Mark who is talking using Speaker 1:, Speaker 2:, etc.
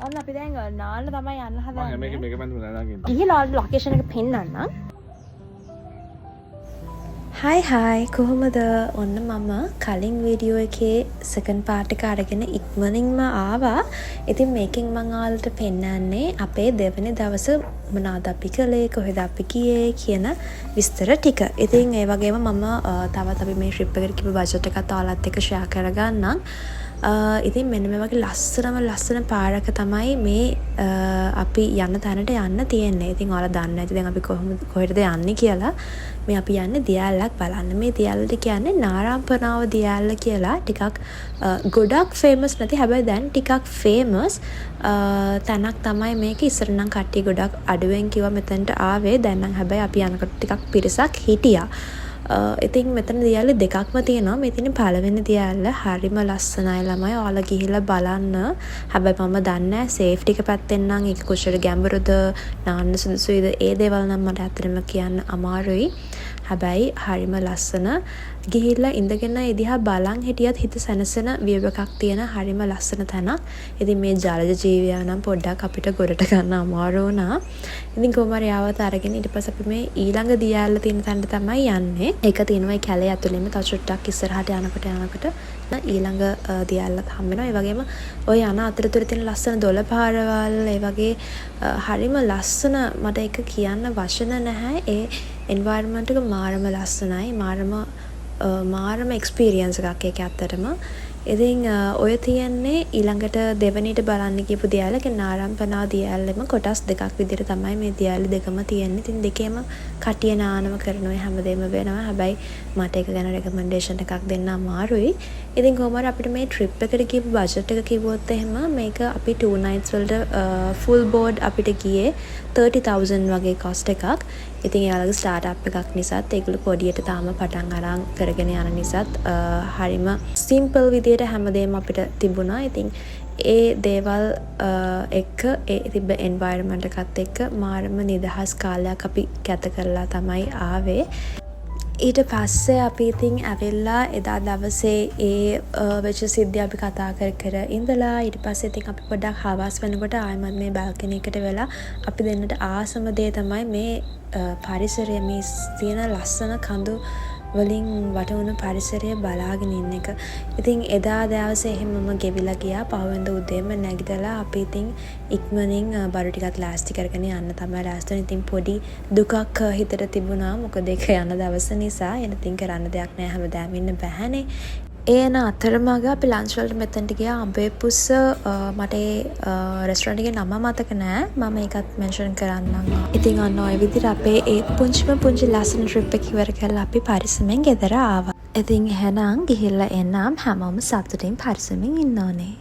Speaker 1: ඔන්න අපි දැන් නාන්න තමයි යන්න හදන්නේ.
Speaker 2: මම මේක බඳුනලා නාගෙන.
Speaker 1: ගිහිලා ලොකේෂන් එක පෙන්නන්නම්. හයි කොහොමද? ඔන්න මම කලින් වීඩියෝ එකේ සෙකන්ඩ් පාර්ට් එක අරගෙන ඉක්මනින්ම ආවා. ඉතින් මේකෙන් මම ඔයාලට පෙන්නන්නේ අපේ දෙවෙනි දවස මොනවද අපි කළේ, කොහෙද අපි ගියේ කියන විස්තර ටික. ඉතින් ඒ වගේම මම තවත් අපි මේ ට්‍රිප් එකට කිව්ව බජට් එකත් ඔයාලත් එක්ක ෂෙයා කරගන්නම්. ඉතින් මෙන්න මේ වගේ ලස්සන පාරක තමයි මේ අපි යන්න තැනට යන්න තියෙන්නේ. ඉතින් ඔයාලා දන්නේ නැති දැන් අපි කොහෙද යන්නේ කියලා. මේ අපි යන්නේ දියැලක් බලන්න. මේ දියැලට කියන්නේ නාරාම්පනාව දියැල කියලා. ටිකක් ගොඩක් ෆේමස් නැති හැබැයි දැන් ටිකක් ෆේමස් තැනක් තමයි මේක. ඉස්සර නම් කට්ටිය ගොඩක් අඩුවෙන් කිව්වා මෙතනට ආවේ. දැන් නම් හැබැයි අපි යනකොට ටිකක් පිරිසක් හිටියා. ඉතින් මෙතන දියැල දෙකක්ම තියෙනවා. මේ තියෙන පළවෙනි දියැල හරිම ලස්සනයි ළමයි. ඔයාලා ගිහිල්ලා බලන්න. හැබැයි මම දන්නේ නැහැ සේෆ්ටි එක පැත්තෙන් නම් ඒක කොච්චර ගැඹුරුද, නාන්න සුදුසුයිද ඒ දේවල් නම් මට ඇත්තටම කියන්න අමාරුයි. හැබැයි හරිම ලස්සන. ගිහිල්ලා ඉඳගෙන ඒ දිහා බලන් හිටියත් හිත සැනසෙන view එකක් තියෙන හරිම ලස්සන තැනක්. ඉතින් මේ ජලජ ජීවියා නම් පොඩ්ඩක් අපිට ගොඩට ගන්න අමාරු වුණා. ඉතින් කොහොම හරි ආවත් අරගෙන ඊට පස්සේ අපි මේ ඊළඟ දියැල තියෙන තැනට තමයි යන්නේ. ඒක තියෙනවා ඒ කැලේ ඇතුළේම තව චුට්ටක් ඉස්සරහට යනකොට ඊළඟ දියැලක් හම්බ වෙනවා. ඒ වගේම ඔය යන අතරතුර තියෙන ලස්සන දොළ පාරවල් ඒ වගේ හරිම ලස්සන. මට ඒක කියන්න වචන නැහැ. ඒ එන්වයරන්මන්ට් එක මාරම ලස්සනයි. මාරම එක්ස්පීරියන්ස් එකක් ඒක ඇත්තටම. ඉතින් ඔය තියෙන්නේ ඊළඟට දෙවනිට බලන්න කියපු දියැලක නාරම්පනා දියැලෙම කොටස් දෙකක් විදිහට තමයි මේ දියැල දෙකම තියෙන්නේ. ඉතින් දෙකේම කටිය නානම කරනවා හැමදේම වෙනවා. හැබැයි මට ඒක ගැන රෙකමෙන්ඩේෂන් එකක් දෙන්න අමාරුයි. ඉතින් කොහොම හරි අපිට මේ ට්‍රිප් එකට කියපු බජට් එක කිව්වොත් එහෙම මේක අපි 2 nights වලට full board අපිට ගියේ 30,000 වගේ cost එකක්. ඉතින් එයාලගේ ස්ටාර්ට් එකක් නිසාත් ඒගොල්ලෝ පොඩියට තාම පටන් අරන් කරගෙන යන නිසාත් හරිම සිම්පල් විදියට හැමදේම අපිට තිබුණා. ඉතින් ඒ දේවල් එක්ක ඒ තිබ්බ එන්වයරන්මන්ට් එකත් එක්ක මාරම නිදහස් කාලයක් අපි ගත කරලා තමයි ආවේ. ඊට පස්සේ අපි ඉතින් ඇවිල්ලා එදා දවසේ ඒ වෙච්ච සිද්ධිය අපි කතා කර ඉඳලා ඊට පස්සේ ඉතින් අපි පොඩ්ඩක් හවස් වෙනකොට ආයෙමත් මේ බල්කනි එකට වෙලා අපි දෙන්නට ආසම දේ තමයි මේ පරිසරය, මේ තියෙන ලස්සන කඳු වලින් වටවුණු පරිසරය බලාගෙන ඉන්න එක. ඉතින් එදා දවසේ එහෙමම ගෙවිලා ගියා. පහුවෙන්ද උදේම නැගිටලා අපි ඉතින් ඉක්මනින් බඩු ටිකක් ලෑස්ති කරගෙන යන්න තමයි ලෑස්ති වුණේ. ඉතින් පොඩි දුකක් හිතට තිබුණා. මොකද ඒක යන දවස නිසා. ඉතින් කරන්න දෙයක් නැහැ. හැමදාම ඉන්න බෑනේ. එන අතරමඟ අපි ලන්ච් වලට මෙතනට ගියා අඹේපුස්ස. මට රෙස්ටොරන්ට් එකේ නම මතක නෑ. මම ඒකත් මෙන්ෂන් කරන්නම්. ඉතින් අන්න ඔය විදිහට අපේ ඒ පුංචි ලස්සන ට්‍රිප් එක ඉවර කරලා අපි පරිස්සමෙන් ගෙදර ආවා. ඉතින් එහෙනම් ගිහිල්ලා එන්නම් හැමෝම සතුටින් පරිස්සමෙන් ඉන්න ඕනේ.